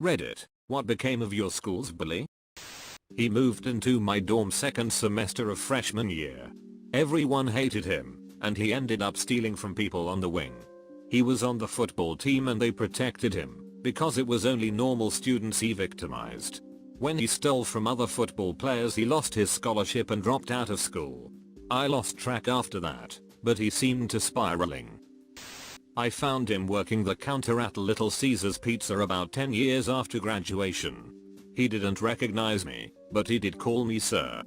Reddit, what became of your school's bully? He moved into my dorm second semester of freshman year. Everyone hated him, and he ended up stealing from people on the wing. He was on the football team and they protected him, because it was only normal students he victimized. When he stole from other football players he lost his scholarship and dropped out of school. I lost track after that, but he seemed to spiraling. I found him working the counter at Little Caesars Pizza about 10 years after graduation. He didn't recognize me, but he did call me sir.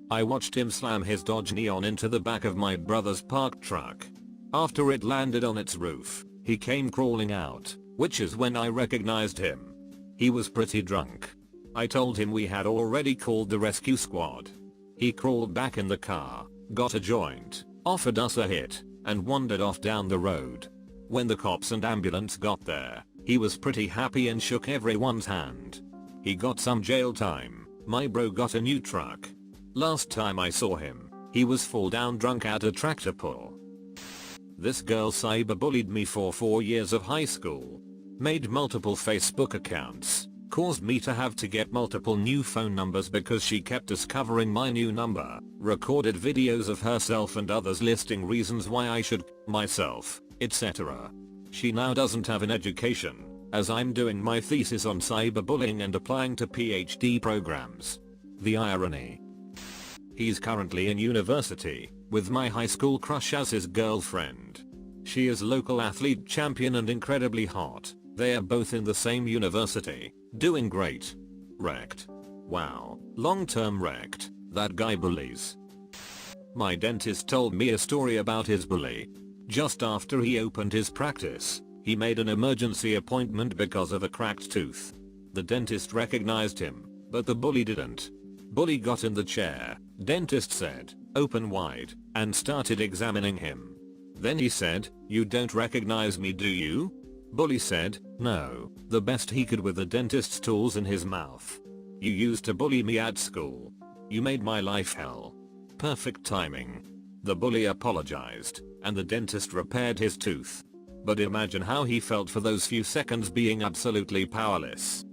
I watched him slam his Dodge Neon into the back of my brother's parked truck. After it landed on its roof, he came crawling out, which is when I recognized him. He was pretty drunk. I told him we had already called the rescue squad. He crawled back in the car, got a joint, offered us a hit, and wandered off down the road. When the cops and ambulance got there, he was pretty happy and shook everyone's hand. He got some jail time. My bro got a new truck. Last time I saw him, he was fall down drunk at a tractor pull. This girl cyberbullied me for 4 years of high school. Made multiple Facebook accounts. Caused me to have to get multiple new phone numbers because she kept discovering my new number. Recorded videos of herself and others listing reasons why I should myself, etc. She now doesn't have an education, as I'm doing my thesis on cyberbullying and applying to PhD programs. The irony. He's currently in university, with my high school crush as his girlfriend. She is local athlete champion and incredibly hot. They are both in the same university, doing great. Wrecked. Wow, long-term wrecked. That guy bullies. My dentist told me a story about his bully. Just after he opened his practice, he made an emergency appointment because of a cracked tooth. The dentist recognized him, but the bully didn't. Bully got in the chair, dentist said, "Open wide," and started examining him. Then he said, "You don't recognize me, do you?" Bully said, "No," the best he could with the dentist's tools in his mouth. "You used to bully me at school. You made my life hell." Perfect timing. The bully apologized, and the dentist repaired his tooth. But imagine how he felt for those few seconds being absolutely powerless.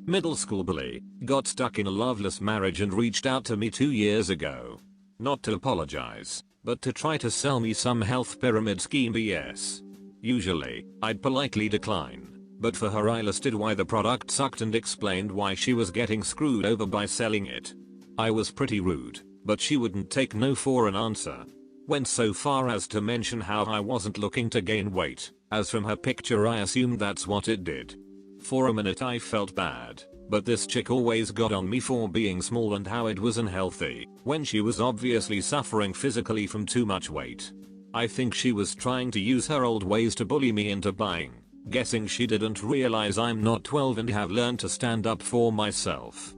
Middle school bully, got stuck in a loveless marriage and reached out to me 2 years ago. Not to apologize, but to try to sell me some health pyramid scheme BS. Usually, I'd politely decline, but for her I listed why the product sucked and explained why she was getting screwed over by selling it. I was pretty rude, but she wouldn't take no for an answer. Went so far as to mention how I wasn't looking to gain weight, as from her picture I assumed that's what it did. For a minute I felt bad, but this chick always got on me for being small and how it was unhealthy, when she was obviously suffering physically from too much weight. I think she was trying to use her old ways to bully me into buying, guessing she didn't realize I'm not 12 and have learned to stand up for myself.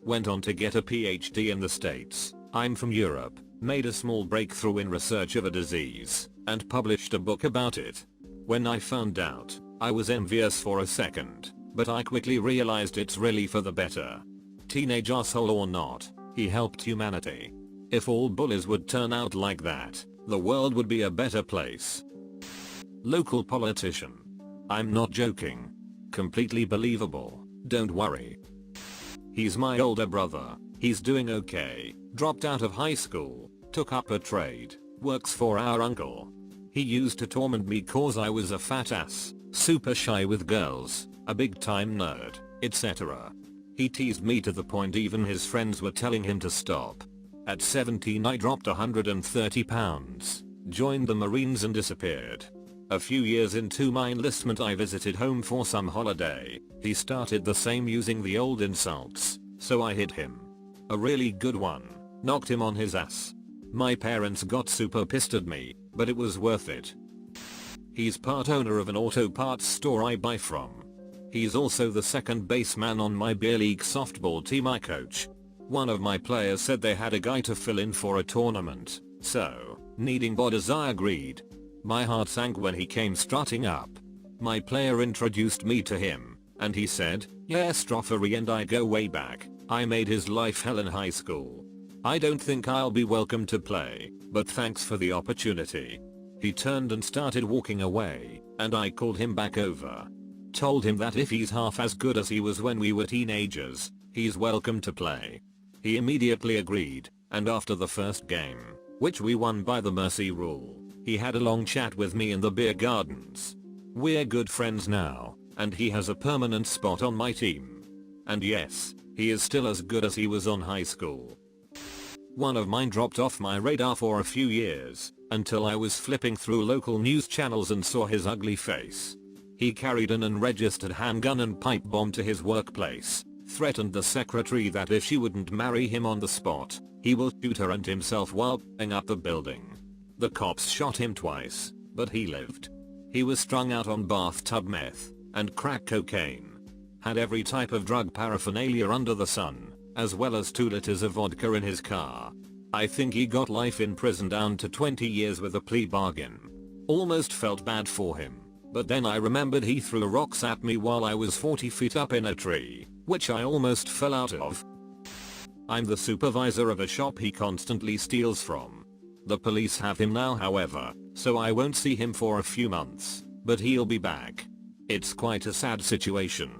Went on to get a PhD in the States. I'm from Europe. Made a small breakthrough in research of a disease, and published a book about it. When I found out, I was envious for a second, but I quickly realized it's really for the better. Teenage asshole or not, he helped humanity. If all bullies would turn out like that, the world would be a better place. Local politician. I'm not joking. Completely believable, don't worry. He's my older brother. He's doing okay, dropped out of high school, took up a trade, works for our uncle. He used to torment me cause I was a fat ass, super shy with girls, a big time nerd, etc. He teased me to the point even his friends were telling him to stop. At 17 I dropped 130 pounds, joined the Marines and disappeared. A few years into my enlistment I visited home for some holiday. He started the same using the old insults, so I hit him. A really good one. Knocked him on his ass. My parents got super pissed at me, but it was worth it. He's part owner of an auto parts store I buy from. He's also the second baseman on my beer league softball team I coach. One of my players said they had a guy to fill in for a tournament, so, needing bodies I agreed. My heart sank when he came strutting up. My player introduced me to him, and he said, "Yes, Strophery," and I go way back. I made his life hell in high school. I don't think I'll be welcome to play, but thanks for the opportunity. He turned and started walking away, and I called him back over. Told him that if he's half as good as he was when we were teenagers, he's welcome to play. He immediately agreed, and after the first game, which we won by the mercy rule, he had a long chat with me in the beer gardens. We're good friends now, and he has a permanent spot on my team. And yes, he is still as good as he was on high school. One of mine dropped off my radar for a few years, until I was flipping through local news channels and saw his ugly face. He carried an unregistered handgun and pipe bomb to his workplace, threatened the secretary that if she wouldn't marry him on the spot, he will shoot her and himself while blowing up the building. The cops shot him twice, but he lived. He was strung out on bathtub meth and crack cocaine. Had every type of drug paraphernalia under the sun, as well as 2 liters of vodka in his car. I think he got life in prison down to 20 years with a plea bargain. Almost felt bad for him, but then I remembered he threw rocks at me while I was 40 feet up in a tree, which I almost fell out of. I'm the supervisor of a shop he constantly steals from. The police have him now however, so I won't see him for a few months, but he'll be back. It's quite a sad situation.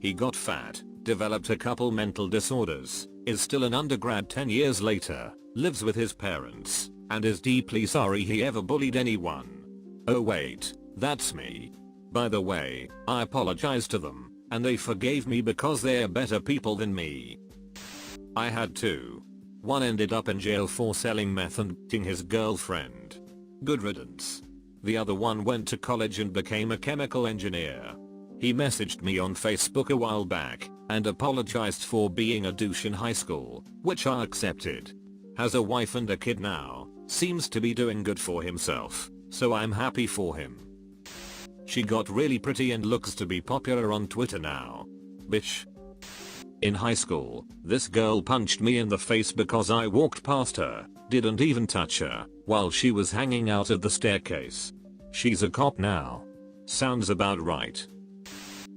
He got fat, developed a couple mental disorders, is still an undergrad 10 years later, lives with his parents, and is deeply sorry he ever bullied anyone. Oh wait, that's me. By the way, I apologized to them, and they forgave me because they're better people than me. I had 2. One ended up in jail for selling meth and beating his girlfriend. Good riddance. The other one went to college and became a chemical engineer. He messaged me on Facebook a while back and apologized for being a douche in high school, which I accepted. Has a wife and a kid now, seems to be doing good for himself, so I'm happy for him. She got really pretty and looks to be popular on Twitter now. Bitch. In high school, this girl punched me in the face because I walked past her, didn't even touch her, while she was hanging out at the staircase. She's a cop now. Sounds about right.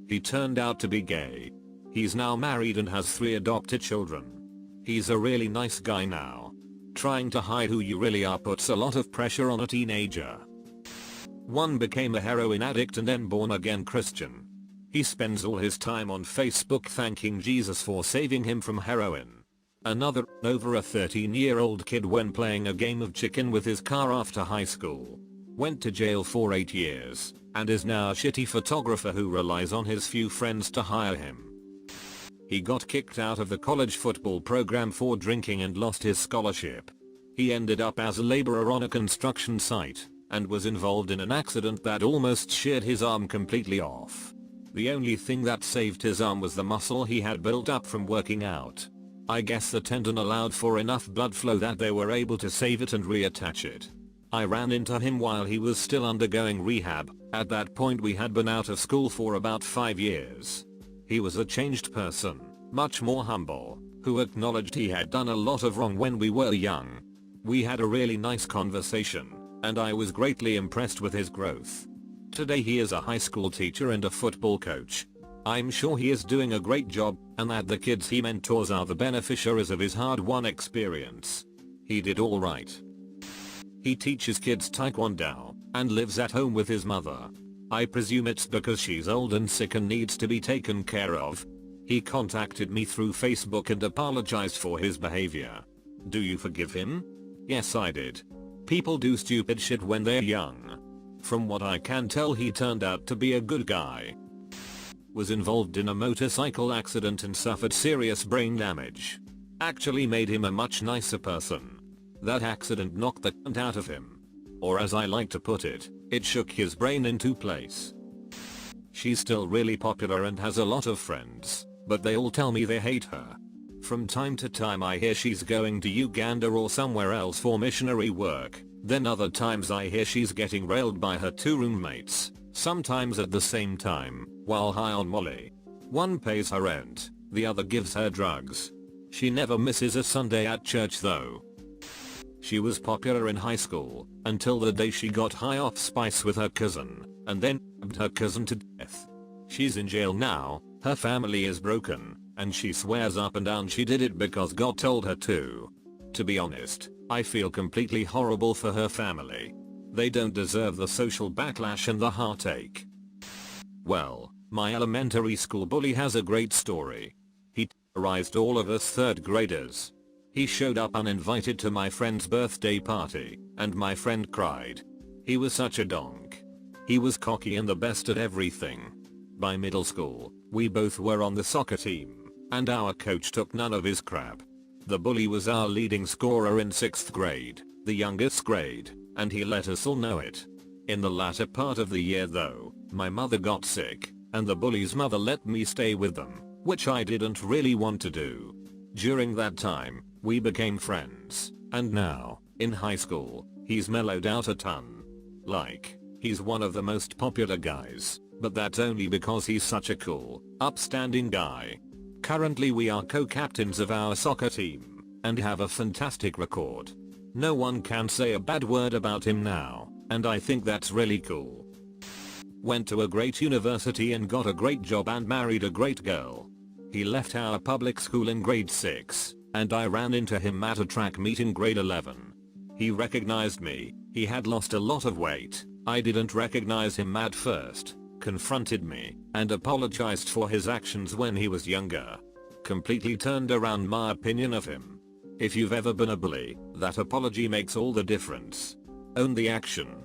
He turned out to be gay. He's now married and has 3 adopted children. He's a really nice guy now. Trying to hide who you really are puts a lot of pressure on a teenager. One became a heroin addict and then born again Christian. He spends all his time on Facebook thanking Jesus for saving him from heroin. Another over a 13-year-old kid when playing a game of chicken with his car after high school. Went to jail for 8 years and is now a shitty photographer who relies on his few friends to hire him. He got kicked out of the college football program for drinking and lost his scholarship. He ended up as a laborer on a construction site and was involved in an accident that almost sheared his arm completely off. The only thing that saved his arm was the muscle he had built up from working out. I guess the tendon allowed for enough blood flow that they were able to save it and reattach it. I ran into him while he was still undergoing rehab. At that point we had been out of school for about 5 years. He was a changed person, much more humble, who acknowledged he had done a lot of wrong when we were young. We had a really nice conversation, and I was greatly impressed with his growth. Today he is a high school teacher and a football coach. I'm sure he is doing a great job and that the kids he mentors are the beneficiaries of his hard-won experience. He did all right. He teaches kids taekwondo and lives at home with his mother. I presume it's because she's old and sick and needs to be taken care of. He contacted me through Facebook and apologized for his behavior. Do you forgive him? Yes, I did. People do stupid shit when they're young. From what I can tell, he turned out to be a good guy. Was involved in a motorcycle accident and suffered serious brain damage. Actually made him a much nicer person. That accident knocked the cunt out of him. Or as I like to put it, it shook his brain into place. She's still really popular and has a lot of friends, but they all tell me they hate her. From time to time I hear she's going to Uganda or somewhere else for missionary work, then other times I hear she's getting railed by her 2 roommates, sometimes at the same time, while high on Molly. One pays her rent, the other gives her drugs. She never misses a Sunday at church though. She was popular in high school, until the day she got high off spice with her cousin, and then stabbed her cousin to death. She's in jail now, her family is broken, and she swears up and down she did it because God told her to. To be honest, I feel completely horrible for her family. They don't deserve the social backlash and the heartache. Well, my elementary school bully has a great story. He terrorized all of us 3rd graders. He showed up uninvited to my friend's birthday party, and my friend cried. He was such a donk. He was cocky and the best at everything. By middle school, we both were on the soccer team, and our coach took none of his crap. The bully was our leading scorer in 6th grade, the youngest grade, and he let us all know it. In the latter part of the year though, my mother got sick, and the bully's mother let me stay with them, which I didn't really want to do. During that time, we became friends, and now, in high school, he's mellowed out a ton. Like, he's one of the most popular guys, but that's only because he's such a cool, upstanding guy. Currently we are co-captains of our soccer team, and have a fantastic record. No one can say a bad word about him now, and I think that's really cool. Went to a great university and got a great job and married a great girl. He left our public school in grade 6, and I ran into him at a track meet in grade 11. He recognized me, he had lost a lot of weight, I didn't recognize him at first, confronted me, and apologized for his actions when he was younger. Completely turned around my opinion of him. If you've ever been a bully, that apology makes all the difference. Own the action.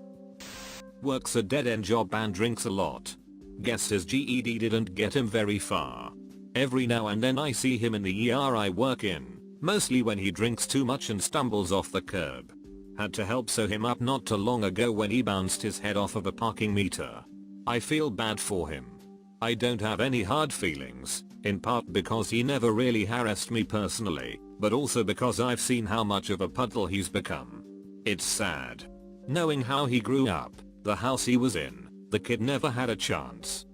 Works a dead-end job and drinks a lot. Guess his GED didn't get him very far. Every now and then I see him in the ER I work in, mostly when he drinks too much and stumbles off the curb. Had to help sew him up not too long ago when he bounced his head off of a parking meter. I feel bad for him. I don't have any hard feelings, in part because he never really harassed me personally, but also because I've seen how much of a puddle he's become. It's sad. Knowing how he grew up, the house he was in, the kid never had a chance.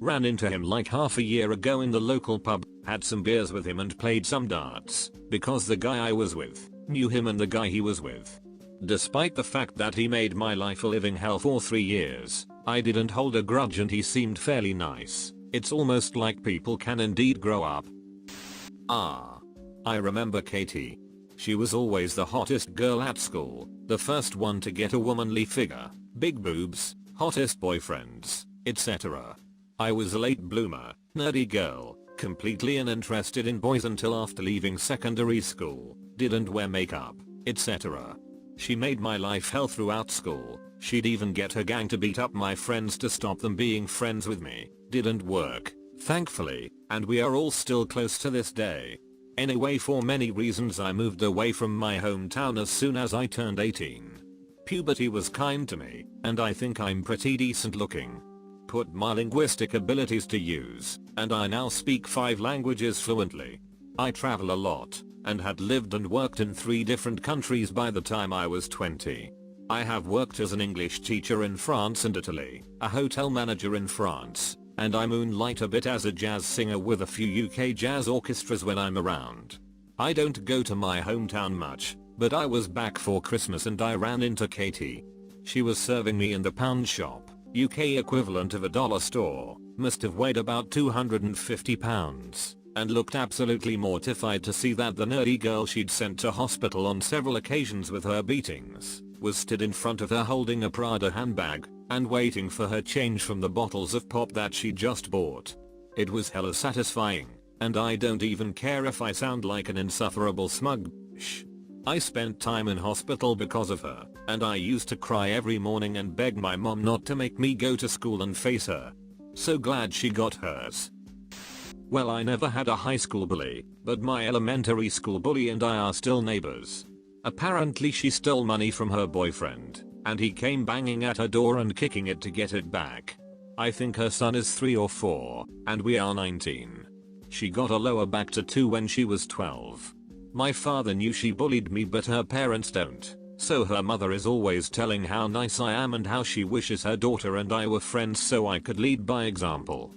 Ran into him like half a year ago in the local pub, had some beers with him and played some darts, because the guy I was with knew him and the guy he was with. Despite the fact that he made my life a living hell for 3 years, I didn't hold a grudge and he seemed fairly nice. It's almost like people can indeed grow up. I remember Katie. She was always the hottest girl at school, the first one to get a womanly figure, big boobs, hottest boyfriends, etc. I was a late bloomer, nerdy girl, completely uninterested in boys until after leaving secondary school, didn't wear makeup, etc. She made my life hell throughout school. She'd even get her gang to beat up my friends to stop them being friends with me. Didn't work, thankfully, and we are all still close to this day. Anyway, for many reasons I moved away from my hometown as soon as I turned 18. Puberty was kind to me, and I think I'm pretty decent looking. Put my linguistic abilities to use, and I now speak 5 languages fluently. I travel a lot, and had lived and worked in 3 different countries by the time I was 20. I have worked as an English teacher in France and Italy, a hotel manager in France, and I moonlight a bit as a jazz singer with a few UK jazz orchestras when I'm around. I don't go to my hometown much, but I was back for Christmas and I ran into Katie. She was serving me in the pound shop, UK equivalent of a dollar store, must have weighed about 250 pounds, and looked absolutely mortified to see that the nerdy girl she'd sent to hospital on several occasions with her beatings was stood in front of her holding a Prada handbag and waiting for her change from the bottles of pop that she just bought. It was hella satisfying, and I don't even care if I sound like an insufferable smug bitch. I spent time in hospital because of her, and I used to cry every morning and beg my mom not to make me go to school and face her. So glad she got hers. Well, I never had a high school bully, but my elementary school bully and I are still neighbors. Apparently she stole money from her boyfriend, and he came banging at her door and kicking it to get it back. I think her son is 3 or 4, and we are 19. She got a lower back tattoo when she was 12. My father knew she bullied me, but her parents don't, so her mother is always telling how nice I am and how she wishes her daughter and I were friends so I could lead by example.